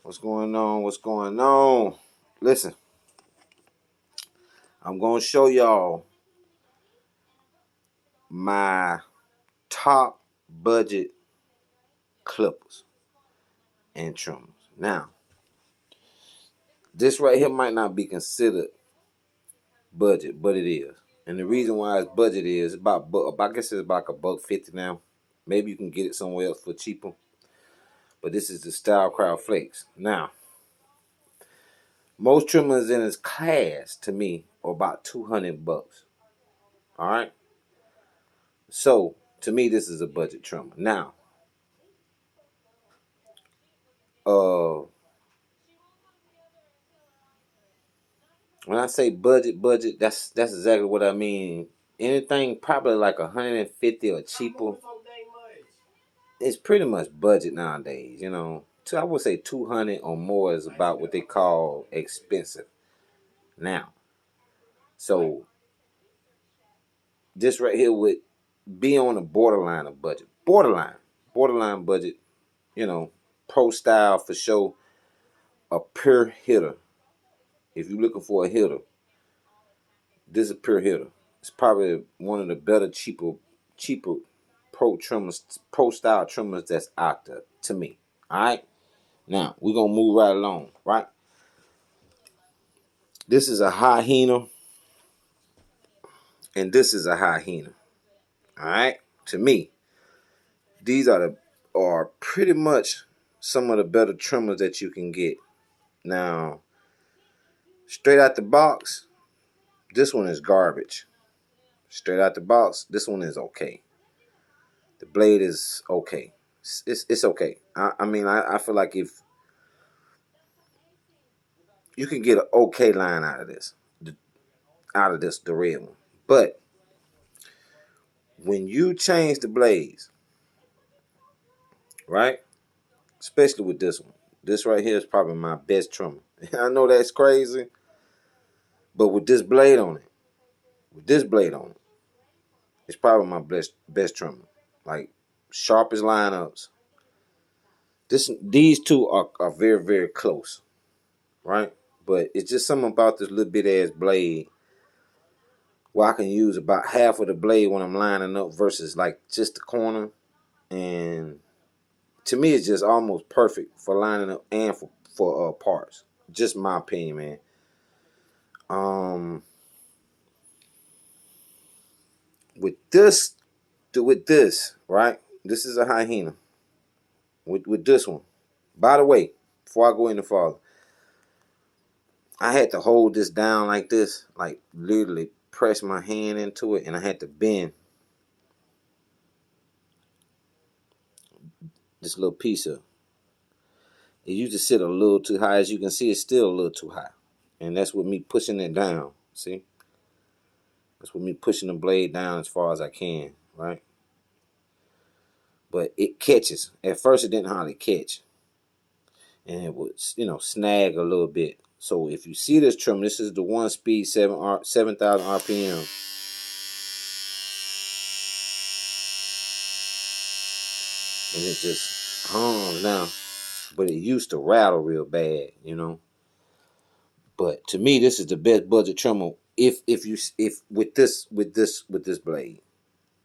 What's going on? What's going on? Listen, I'm going to show y'all my top budget clippers and trimmers. Now, this right here might not be considered budget, but it is. And the reason why it's budget is about, I guess it's about $1.50 now. Maybe you can get it somewhere else for cheaper. But this is the Style Crowd Flakes. Now, most trimmers in its class to me are about $200. All right. So to me, this is a budget trimmer. Now, uh, when I say budget, that's exactly what I mean. Anything probably like 150 or cheaper, it's pretty much budget nowadays. I would say 200 or more is about what they call expensive now. So this right here would be on the borderline of budget, borderline budget. Pro style for sure, a pure hitter. If you're looking for a hitter, this is a pure hitter. It's probably one of the better, cheaper pro style trimmers that's out there to me. All right. Now we're gonna move right along. Right. This is a hyena, and this is a hyena. All right. To me, these are pretty much some of the better trimmers that you can get. Now, straight out the box, this one is garbage. Straight out the box, this one is okay. The blade is okay. It's okay. I feel like if you can get an okay line out of this, the red one. But when you change the blades, right? Especially with this one. This right here is probably my best trimmer. I know that's crazy, but with this blade on it, it's probably my best trimmer. Like sharpest lineups. These two are very, very close, right? But it's just something about this little bit ass blade where I can use about half of the blade when I'm lining up versus like just the corner. And to me, it's just almost perfect for lining up and for parts. Just my opinion, man. Um, with this, right? This is a hyena. With this one, by the way, before I go any farther, I had to hold this down like this, like literally press my hand into it, and I had to bend this little piece of. It used to sit a little too high. As you can see, it's still a little too high. And that's with me pushing it down. See? That's with me pushing the blade down as far as I can, right? But it catches. At first, it didn't hardly catch. And it would, snag a little bit. So if you see this trim, this is the 1-speed 7,000 RPM. And it just hums down. But it used to rattle real bad, But to me, this is the best budget trimmer. If with this blade,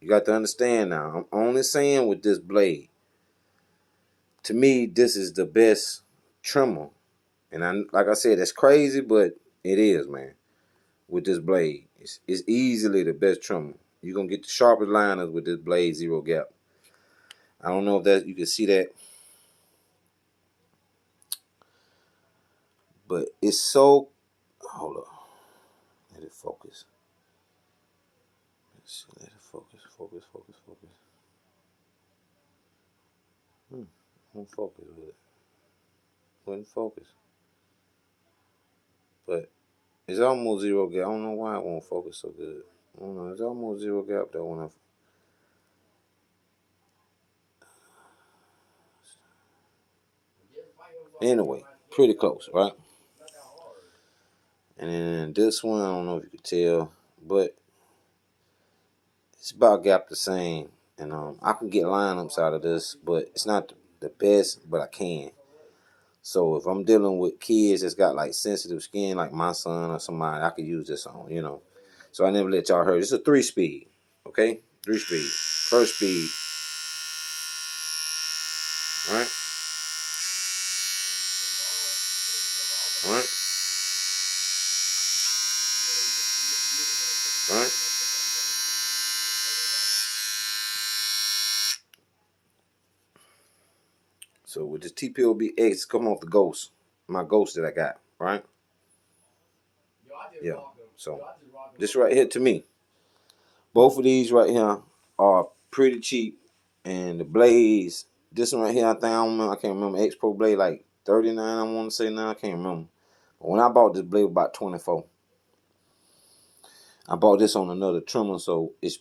you got to understand now. I'm only saying with this blade. To me, this is the best trimmer, and like I said, that's crazy, but it is, man. With this blade, it's easily the best trimmer. You're gonna get the sharpest liners with this blade, zero gap. I don't know if that you can see that, but it's so. Hold up, let it focus. Let it focus. Won't focus with it. Wouldn't focus. But it's almost zero gap. I don't know why it won't focus so good. I don't know. It's almost zero gap though when I. Anyway, pretty close, right? And then this one, I don't know if you could tell, but it's about gap the same. And I can get lineups out of this, but it's not the best, but I can. So if I'm dealing with kids that's got like sensitive skin, like my son or somebody, I could use this on, you know. So I never let y'all hear. It's a 3-speed, okay? 3-speed. First speed, all right? All right? All right? So with this TPOBX, come off the Ghost, my Ghost that I got, right? Yeah. So this right here to me, both of these right here are pretty cheap, and the blades. This one right here, I can't remember. X Pro blade like 39. I want to say now, I can't remember. But when I bought this blade, about 24. I bought this on another trimmer, so it's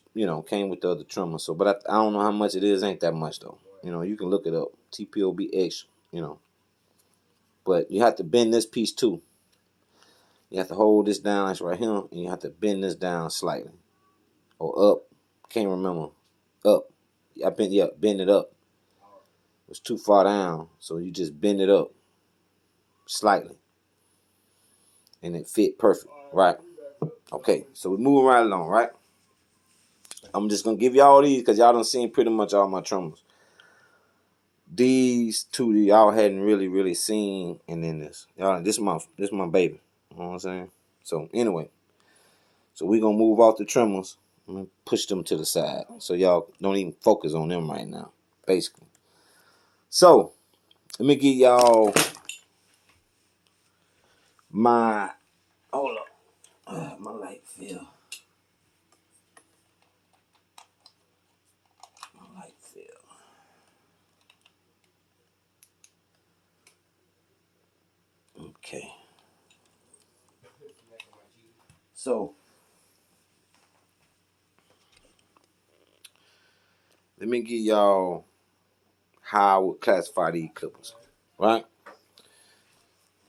came with the other trimmer. So, but I don't know how much it is. Ain't that much though. You can look it up. TPOBX. But you have to bend this piece too. You have to hold this down, it's right here, and you have to bend this down slightly. Or up. Can't remember. Up. Bend it up. It's too far down, so you just bend it up slightly. And it fit perfect, right? Okay, so we moving right along, right? I'm just gonna give y'all these because y'all done seen pretty much all my trimmers. These two y'all hadn't really seen, and then this. Y'all, this is my baby. You know what I'm saying? So anyway. So we're going to move off the trimmers and push them to the side. So y'all don't even focus on them right now, basically. So let me give y'all my, hold up, my light fell. My light fell. Okay. So let me give y'all how I would classify these clippers, right?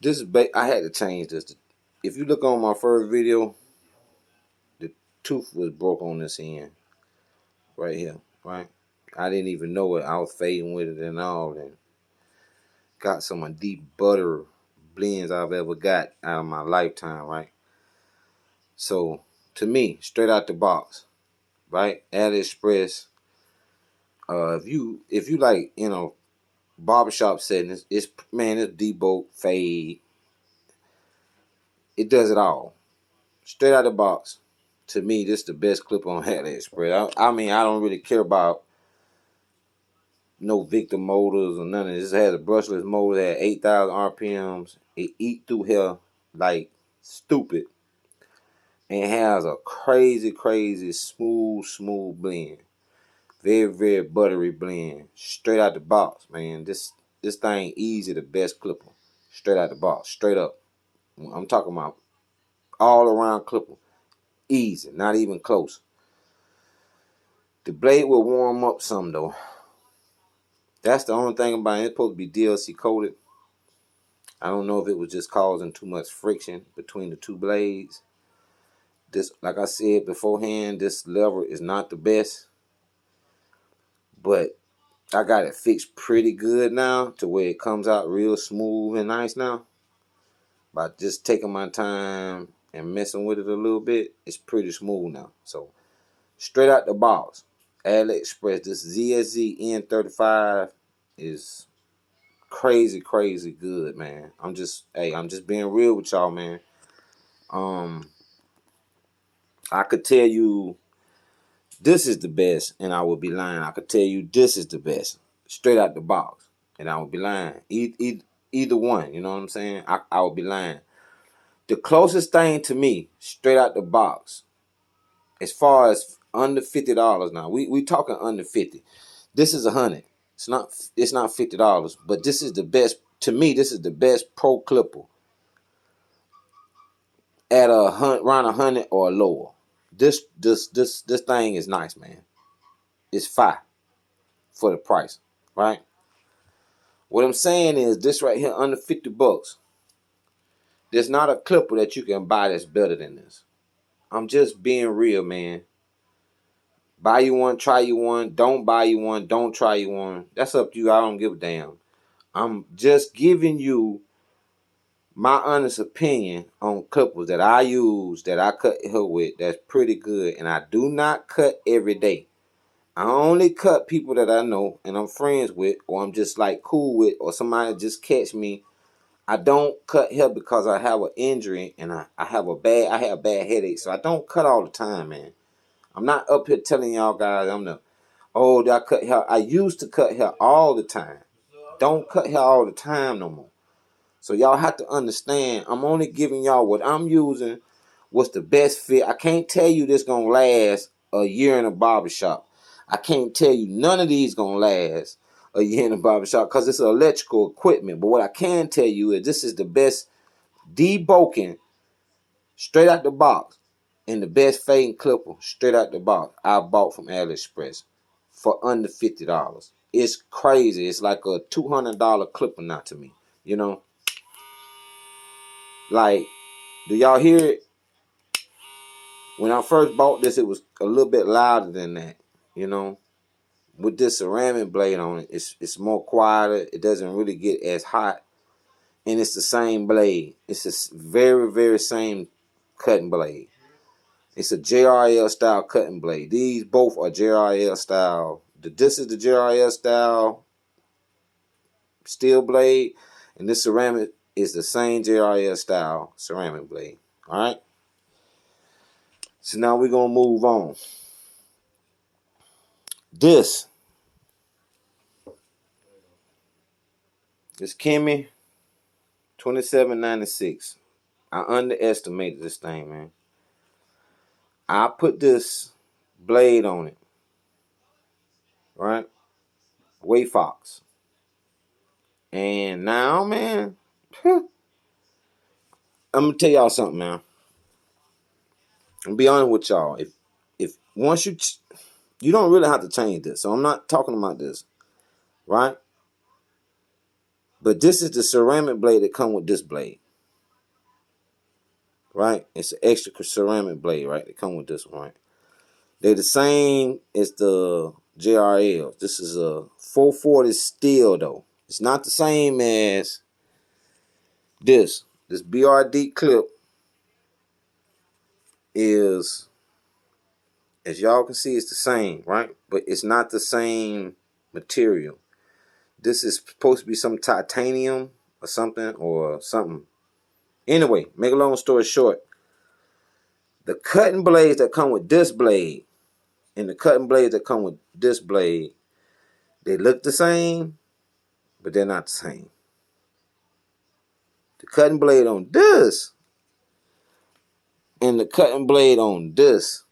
This is I had to change this. If you look on my first video, the tooth was broke on this end, right here, right? I didn't even know it. I was fading with it and all, and got some of the deep butter blends I've ever got out of my lifetime, right? So to me, straight out the box, right? AliExpress. If you like, barbershop settings, it's debolt, fade. It does it all. Straight out the box. To me, this is the best clip on AliExpress. I mean, I don't really care about no Victor motors or none of this. It has a brushless motor at 8,000 RPMs. It eat through here like stupid. And it has a crazy smooth blend. Very buttery blend. Straight out the box, man. This thing easy, the best clipper. Straight out the box. Straight up. I'm talking about all around clipper. Easy. Not even close. The blade will warm up some though. That's the only thing about it. It's supposed to be DLC coated. I don't know if it was just causing too much friction between the two blades. This, like I said beforehand, this lever is not the best. But I got it fixed pretty good now to where it comes out real smooth and nice now. By just taking my time and messing with it a little bit, it's pretty smooth now. So straight out the box, AliExpress, this ZSZ N35 is crazy good, man. I'm just being real with y'all, man. I could tell you this is the best, and I would be lying. I could tell you this is the best, straight out the box, and I would be lying. Either one, you know what I'm saying? I would be lying. The closest thing to me, straight out the box, as far as under $50 now. We talking under 50. This is 100. It's not $50, but this is the best to me. This is the best pro clipper at around 100 or lower. This thing is nice, man. It's fire for the price, right? What I'm saying is this right here under 50 bucks. There's not a clipper that you can buy that's better than this. I'm just being real, man. Buy you one, try you one. Don't buy you one, don't try you one. That's up to you. I don't give a damn. I'm just giving you my honest opinion on clippers that I use, that I cut hair with, that's pretty good. And I do not cut every day. I only cut people that I know and I'm friends with, or I'm just like cool with, or somebody just catch me. I don't cut hair because I have an injury and I have bad headaches. So I don't cut all the time, man. I'm not up here telling y'all guys I cut hair. I used to cut hair all the time. Don't cut hair all the time no more. So y'all have to understand, I'm only giving y'all what I'm using, what's the best fit. I can't tell you this gonna last a year in a barbershop. I can't tell you none of these gonna last a year in a barbershop because it's electrical equipment. But what I can tell you is this is the best debulking straight out the box and the best fading clipper straight out the box I bought from AliExpress for under $50. It's crazy. It's like a $200 clipper now to me, you know. Like, do y'all hear it? When I first bought this, it was a little bit louder than that, you know. With this ceramic blade on it, it's more quieter. It doesn't really get as hot. And it's the same blade. It's the very, very same cutting blade. It's a JRL style cutting blade. These both are JRL style. This is the JRL style steel blade. And this ceramic is the same JRL style ceramic blade. Alright? So now we're going to move on. This Kimmy 2796. I underestimated this thing, man. I put this blade on it, right? Way Fox. And now, man, I'm gonna tell y'all something, man. I'm be honest with y'all. If once you don't really have to change this, so I'm not talking about this, right? But this is the ceramic blade that come with this blade, right? It's an extra ceramic blade, right? That come with this one, right? They're the same as the JRL. This is a 440 steel, though. It's not the same as this. This BRD clip is, as y'all can see, it's the same, right? But it's not the same material. This is supposed to be some titanium or something. Anyway, make a long story short, the cutting blades that come with this blade and the cutting blades that come with this blade, they look the same, but they're not the same. The cutting blade on this and the cutting blade on this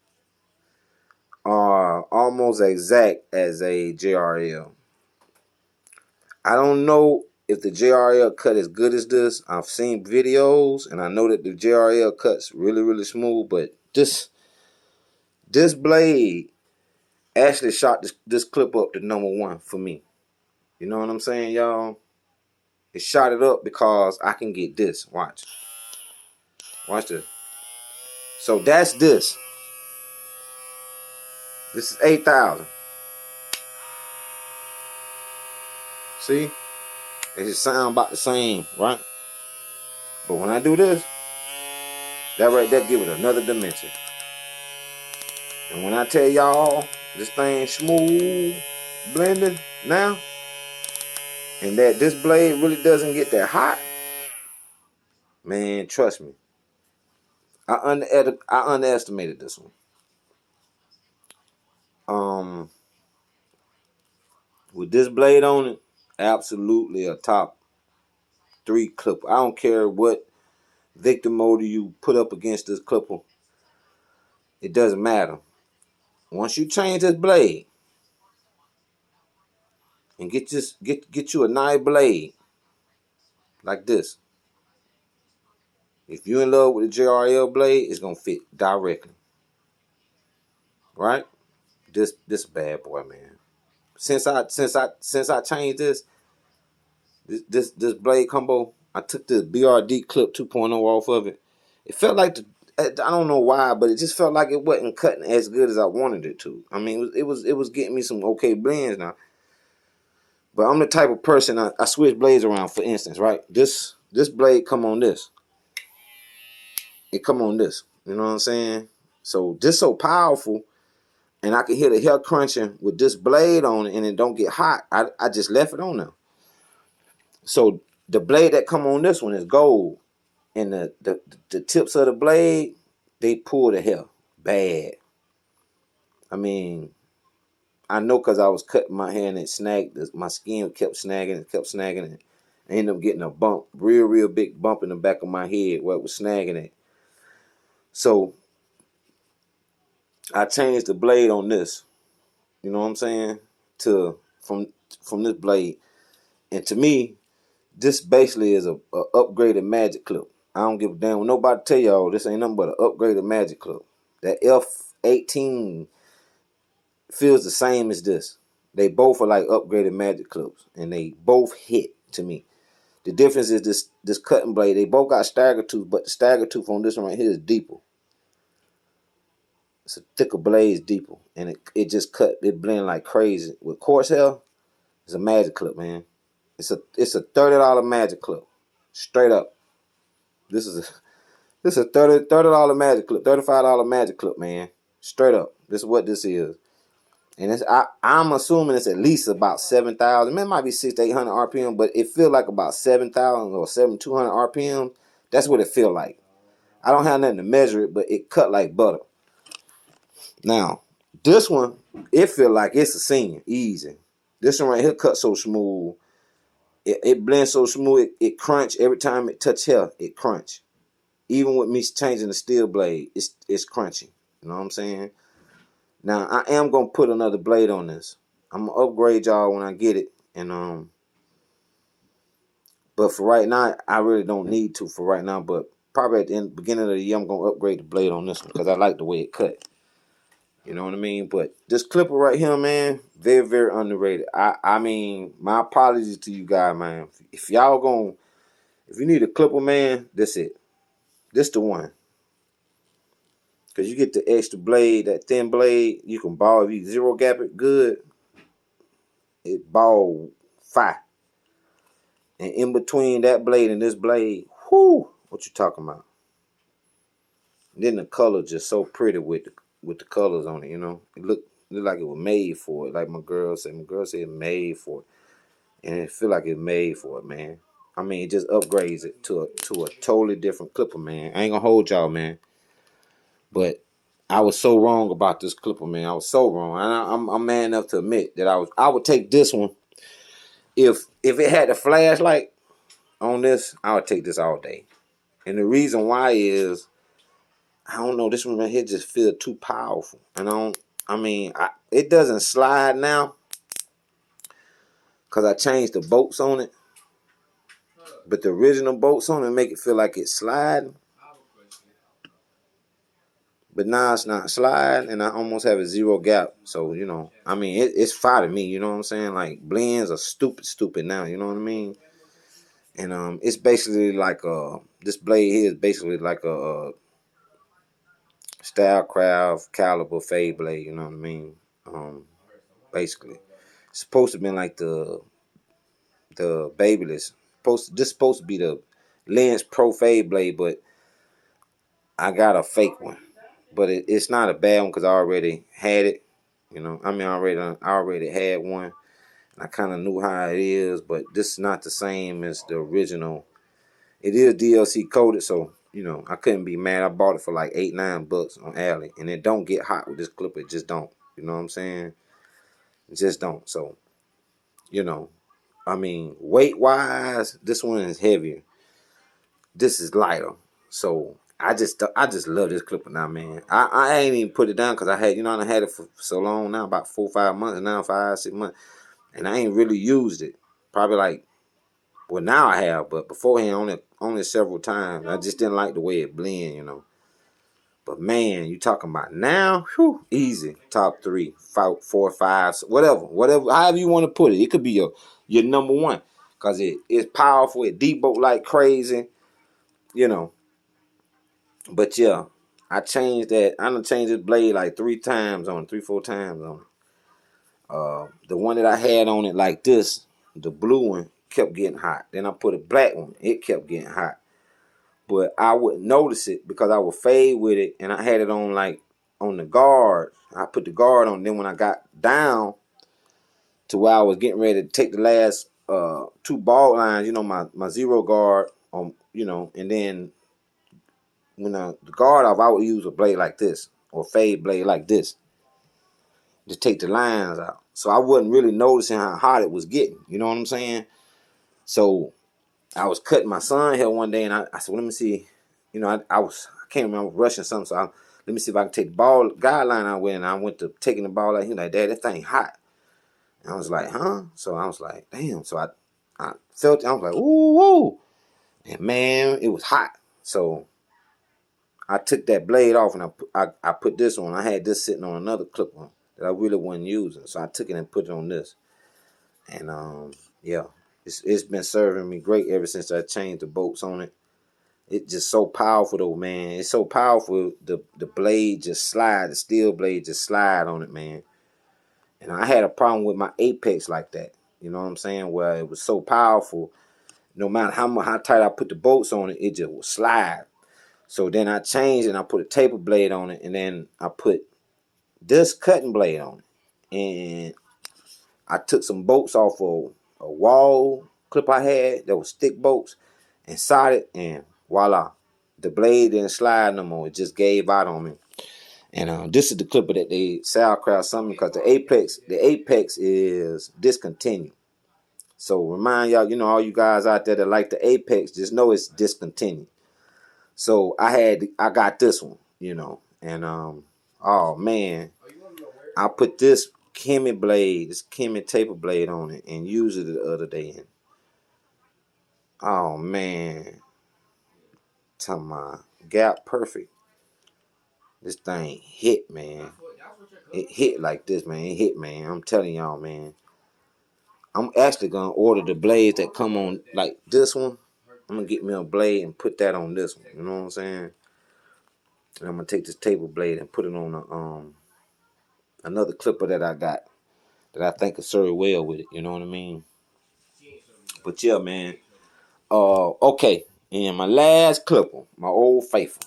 are almost exact as a JRL. I don't know if the JRL cut as good as this. I've seen videos and I know that the JRL cuts really, really smooth, but this blade actually shot this clip up to #1 for me. You know what I'm saying, y'all? It shot it up because I can get this. Watch this. So that's this. This is 8,000. See? It just sound about the same, right? But when I do this, that right there give it another dimension. And when I tell y'all this thing smooth blending now, and that this blade really doesn't get that hot, man, trust me. I underestimated this one. With this blade on it, absolutely a top 3 clipper. I don't care what Victor motor you put up against this clipper. It doesn't matter. Once you change this blade and get you a nice blade like this. If you're in love with the JRL blade, it's gonna fit directly. Right? This bad boy, man. Since I changed this blade combo, I took the BRD clip 2.0 off of it. It felt like I don't know why, but it just felt like it wasn't cutting as good as I wanted it to. I mean, it was getting me some okay blends now. But I'm the type of person I switch blades around. For instance, right? This blade come on this. It come on this. You know what I'm saying? So this so powerful, and I can hear the hair crunching with this blade on it, and it don't get hot. I just left it on there. So the blade that come on this one is gold, and the tips of the blade, they pull the hair bad. I mean, I know because I was cutting my hair and it snagged. My skin kept snagging and kept snagging it. I ended up getting a bump, real big bump in the back of my head where it was snagging it. So I changed the blade on this. You know what I'm saying? To from this blade, and to me, this basically is a upgraded magic clip. I don't give a damn what nobody tell y'all. This ain't nothing but an upgraded magic clip. That F18 feels the same as this. They both are like upgraded magic clips, and they both hit to me. The difference is this cutting blade. They both got stagger tooth, but the stagger tooth on this one right here is deeper. It's a thicker blade, is deeper, and it just cut. It blend like crazy. With quartz hair, it's a magic clip, man. It's a $30 magic clip, straight up. This is a $30 magic clip, $35 magic clip, man. Straight up. This is what this is. And I'm assuming it's at least about 7,000. It might be 600 to 800 RPM, but it feel like about 7,000 or 7,200 RPM. That's what it feel like. I don't have nothing to measure it, but it cut like butter. Now, this one, it feel like it's a scene, easy. This one right here cut so smooth. It blends so smooth, it crunch every time it touch hair, it crunch. Even with me changing the steel blade, it's crunchy. You know what I'm saying? Now I am gonna put another blade on this. I'm gonna upgrade y'all when I get it, and but for right now, I really don't need to for right now. But probably at the beginning of the year, I'm gonna upgrade the blade on this one because I like the way it cut. You know what I mean? But this clipper right here, man, very underrated. I mean, my apologies to you guys, man. If you need a clipper, man, that's it. This the one. Cause you get the extra blade, that thin blade, you can ball. If you zero gap it good, it ball fire. And in between that blade and this blade, whoo, what you talking about? And then the color just so pretty with the colors on it, you know. It looked like it was made for it. Like my girl said made for it. And it feel like it's made for it, man. I mean, it just upgrades it to a totally different clipper, man. I ain't gonna hold y'all, man. But I was so wrong about this clipper, man. I was so wrong. And I'm man enough to admit that I would take this one. If it had the flashlight on this, I would take this all day. And the reason why is, I don't know, this one right here just feel too powerful. And it doesn't slide now because I changed the bolts on it. But the original bolts on it make it feel like it's sliding. But now it's not sliding, and I almost have a zero gap. So, you know, I mean, it's fire to me. You know what I'm saying? Like, blends are stupid now. You know what I mean? And it's basically like this blade here is basically like a Stylecraft caliber fade blade. You know what I mean? Basically, it's supposed to be like the Babyliss. This supposed to be the Lens Pro fade blade, but I got a fake one. But it's not a bad one because I already had it. You know, I mean, I already had one. I kind of knew how it is, but this is not the same as the original. It is DLC coded, so you know I couldn't be mad. I bought it for like $8-9 on Alley, and it don't get hot with this clipper. It just don't. You know what I'm saying? It just don't. So, you know, I mean, weight wise, this one is heavier. This is lighter. So I just love this clipper now, man. I ain't even put it down because I had it for so long now, about 4-5 months now, 5-6 months, and I ain't really used it. Probably like, well, now I have, but beforehand only several times. I just didn't like the way it blend, you know. But man, you talking about now? Whew, easy. Top 3, 4, 5, whatever. However you want to put it. It could be your number one because it's powerful. It debolt like crazy, you know. But yeah, I changed that. I done changed this blade like 3 times on it, 3-4 times on it. The one that I had on it like this, the blue one kept getting hot. Then I put a black one, it kept getting hot. But I wouldn't notice it because I would fade with it, and I had it on like on the guard. I put the guard on. Then when I got down to where I was getting ready to take the last two ball lines, my zero guard, and then when the guard off, I would use a blade like this or fade blade like this to take the lines out. So I wasn't really noticing how hot it was getting. You know what I'm saying? So I was cutting my son hair one day, and I said, well, let me see. I can't remember, I was rushing something, so let me see if I can take the ball guideline I went, and I went to taking the ball out. He was like, Dad, that thing hot. And I was like, huh? So I was like, damn. So I felt it. I was like, ooh, woo. And man, it was hot. So I took that blade off, and I put this on. I had this sitting on another clip that I really wasn't using. So I took it and put it on this. And yeah, it's been serving me great ever since I changed the bolts on it. It's just so powerful though, man. It's so powerful. The blade just slide, the steel blade just slide on it, man. And I had a problem with my Apex like that. You know what I'm saying? Where it was so powerful, no matter how tight I put the bolts on it, it just would slide. So then I changed and I put a taper blade on it, and then I put this cutting blade on it. And I took some bolts off of a wall clip I had that was stick bolts and soldered, and voila. The blade didn't slide no more. It just gave out on me. And this is the clipper that they Sourcraft something, because the Apex is discontinued. So remind y'all, all you guys out there that like the Apex, just know it's discontinued. So I got this one, and oh man, I put this Kimi taper blade on it and used it the other day. And oh man, talking about gap perfect. This thing hit, man. It hit like this, man. It hit, man. I'm telling y'all, man. I'm actually gonna order the blades that come on like this one. I'm gonna get me a blade and put that on this one. You know what I'm saying? And I'm gonna take this table blade and put it on another clipper that I got that I think will serve well with it. You know what I mean? But yeah, man. Okay. And my last clipper, my old faithful.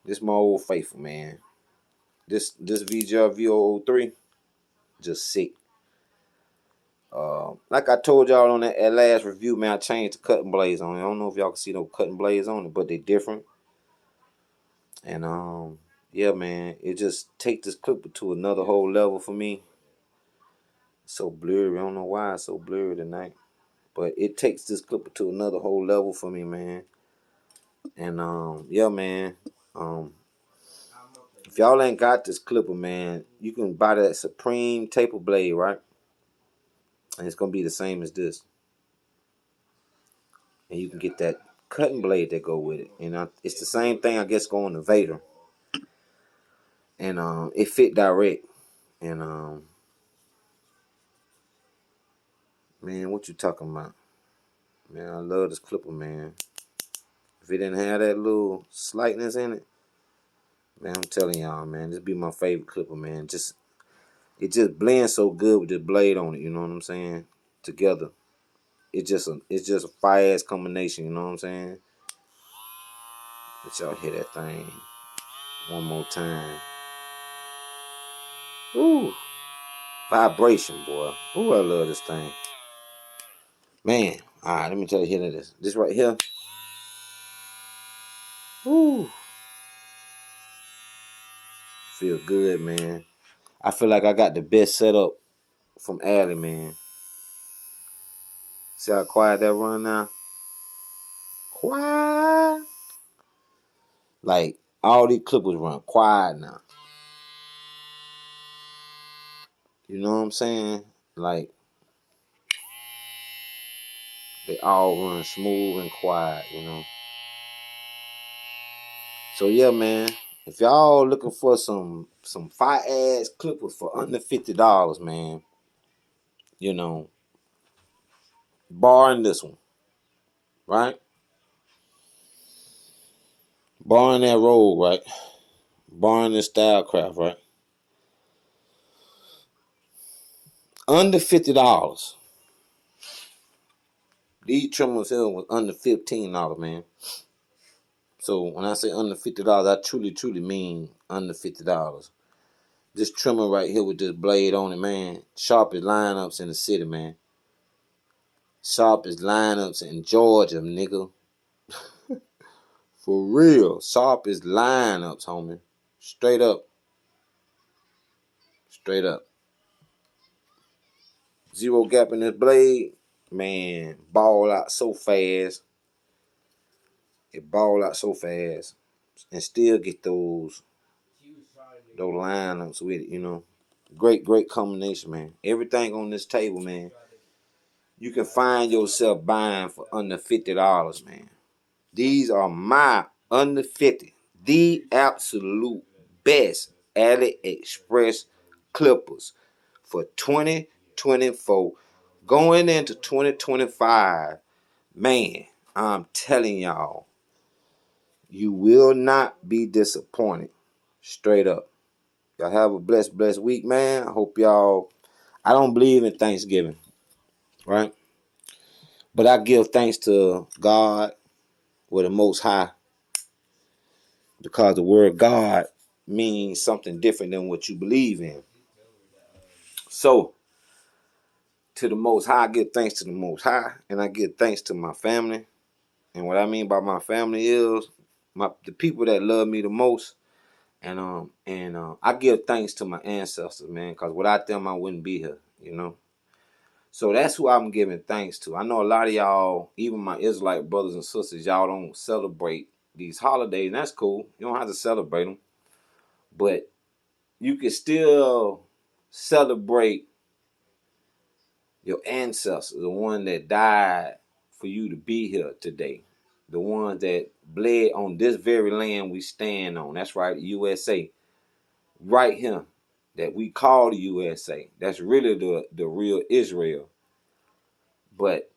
This my old faithful, man. This VGR V003, just sick. Like I told y'all on that last review, man, I changed the cutting blades on it. I don't know if y'all can see those cutting blades on it, but they different. And yeah, man, it just take this clipper to another whole level for me. It's so blurry. I don't know why it's so blurry tonight, but it takes this clipper to another whole level for me, man. And yeah, man. If y'all ain't got this clipper, man, you can buy that Supreme taper blade, right? And it's gonna be the same as this. And you can get that cutting blade that go with it. And it's the same thing, I guess, going to Vader. And it fit direct. And man, what you talking about? Man, I love this clipper, man. If it didn't have that little slightness in it, man, I'm telling y'all, man, this be my favorite clipper, man. It just blends so good with the blade on it. You know what I'm saying? Together, it's just a fire ass combination. You know what I'm saying? Let y'all hear that thing one more time. Ooh, vibration, boy. Ooh, I love this thing, man. All right, let me tell you, hear this. This right here. Ooh, feel good, man. I feel like I got the best setup from Alley, man. See how quiet that run now? Quiet. Like, all these clippers run quiet now. You know what I'm saying? Like, they all run smooth and quiet. So yeah, man. If y'all looking for some fire ass clippers for under $50, man, you know, barring this one, right? Barring that roll, right? Barring this Stylecraft, right? Under $50. These trimmers here was under $15, man. So when I say under $50, I truly mean under $50. This trimmer right here with this blade on it, man. Sharpest lineups in the city, man. Sharpest lineups in Georgia, nigga. For real. Sharpest lineups, homie. Straight up. Straight up. Zero gap in this blade. Man, ball out so fast. It ball out so fast. And still get those lineups with it, you know. Great combination, man. Everything on this table, man. You can find yourself buying for under $50, man. These are my under 50, the absolute best AliExpress clippers for 2024. Going into 2025, man, I'm telling y'all, you will not be disappointed. Straight up. Y'all have a blessed week, man. I hope y'all, I don't believe in Thanksgiving, right? But I give thanks to God with the Most High, because the word God means something different than what you believe in. So, to the Most High, I give thanks to the Most High, and I give thanks to my family. And what I mean by my family is the people that love me the most. And I give thanks to my ancestors, man, because without them I wouldn't be here, you know. So that's who I'm giving thanks to. I know a lot of y'all, even my Israelite brothers and sisters, y'all don't celebrate these holidays, and that's cool. You don't have to celebrate them. But you can still celebrate your ancestors, the one that died for you to be here today. The ones that bled on this very land we stand on. That's right, the USA. Right here, that we call the USA. That's really the real Israel. But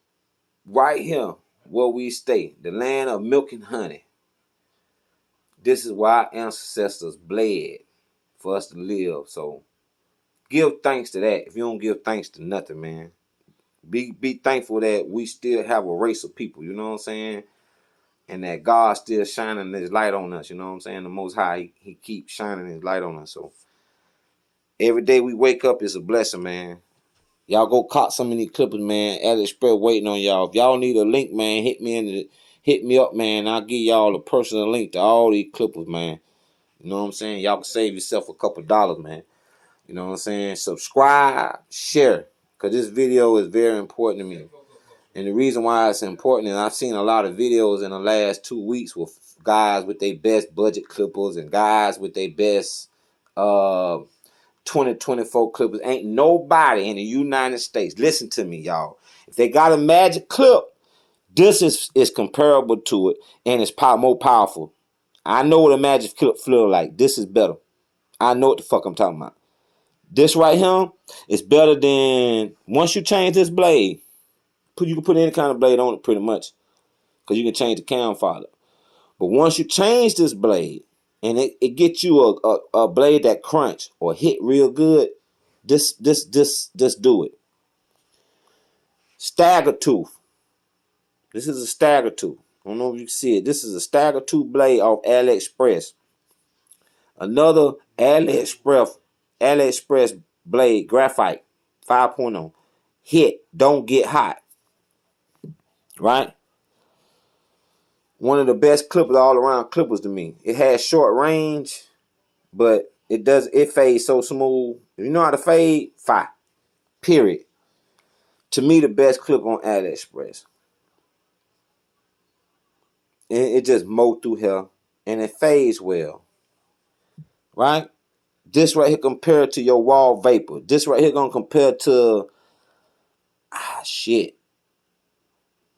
right here, where we stay, the land of milk and honey, this is why our ancestors bled for us to live. So give thanks to that. If you don't give thanks to nothing, man, be thankful that we still have a race of people, you know what I'm saying? And that God still shining his light on us, you know what I'm saying? The Most High, he keeps shining his light on us. So every day we wake up is a blessing, man. Y'all go caught some of these clippers, man. AliExpress waiting on y'all. If y'all need a link, man, hit me up, man. I'll give y'all a personal link to all these clippers, man. You know what I'm saying? Y'all can save yourself a couple dollars, man. You know what I'm saying? Subscribe, share, because this video is very important to me. And the reason why it's important is I've seen a lot of videos in the last 2 weeks with guys with their best budget clippers and guys with their best 2024 clippers. Ain't nobody in the United States, listen to me, y'all. If they got a magic clip, this is comparable to it, and it's more powerful. I know what a magic clip feel like. This is better. I know what the fuck I'm talking about. This right here is better than, once you change this blade, you can put any kind of blade on it pretty much, because you can change the cam follow. But once you change this blade and it gets you a blade that crunch or hit real good, just do it. Stagger tooth. This is a stagger tooth. I don't know if you can see it. This is a stagger tooth blade off AliExpress. Another AliExpress blade, graphite 5.0. Hit, don't get hot. Right? One of the best clippers all around clippers to me. It has short range, but it fades so smooth. If you know how to fade, fire. Period. To me, the best clip on AliExpress. It just mowed through here, and it fades well. Right? This right here compared to your wall vapor. This right here gonna compare to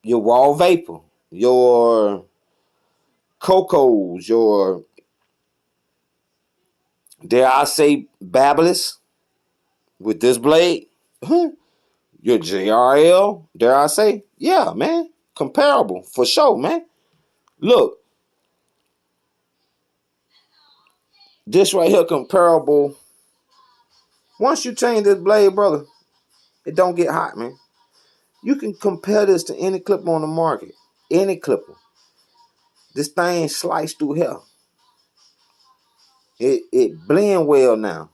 your wall vapor, your Cocos, your, dare I say, Babyliss with this blade. Your JRL, dare I say? Yeah, man. Comparable for sure, man. Look, this right here comparable. Once you change this blade, brother, It don't get hot, man. You can compare this to any clipper on the market. Any clipper. This thing sliced through here. It blend well now.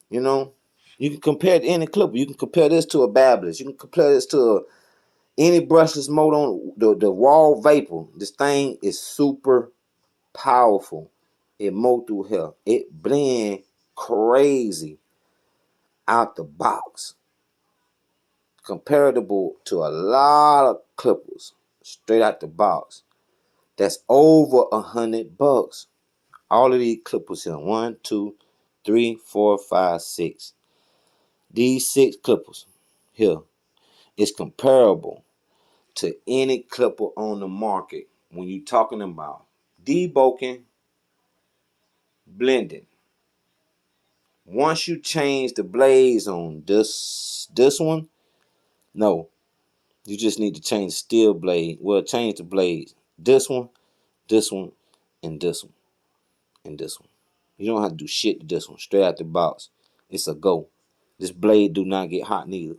You know, you can compare it to any clipper. You can compare this to a Babyliss. You can compare this to any brushless motor on the Wall Vapor. This thing is super powerful. It mow through here. It blend crazy out the box. Comparable to a lot of clippers straight out the box. That's over $100. All of these clippers here. 1, 2, 3, 4, 5, 6. These 6 clippers here is comparable to any clipper on the market when you're talking about debulking, blending. Once you change the blades on this one, no, you just need to change the steel blade. Well, change the blades. This one, and this one, and this one. You don't have to do shit to this one. Straight out the box. It's a go. This blade do not get hot neither.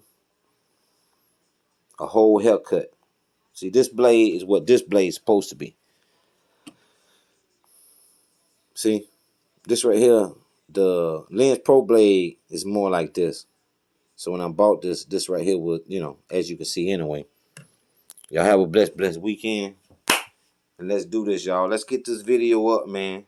A whole haircut. See, this blade is what this blade is supposed to be. See, this right here, the Lens Pro blade is more like this. So when I bought this right here was, as you can see anyway. Y'all have a blessed weekend. And let's do this, y'all. Let's get this video up, man.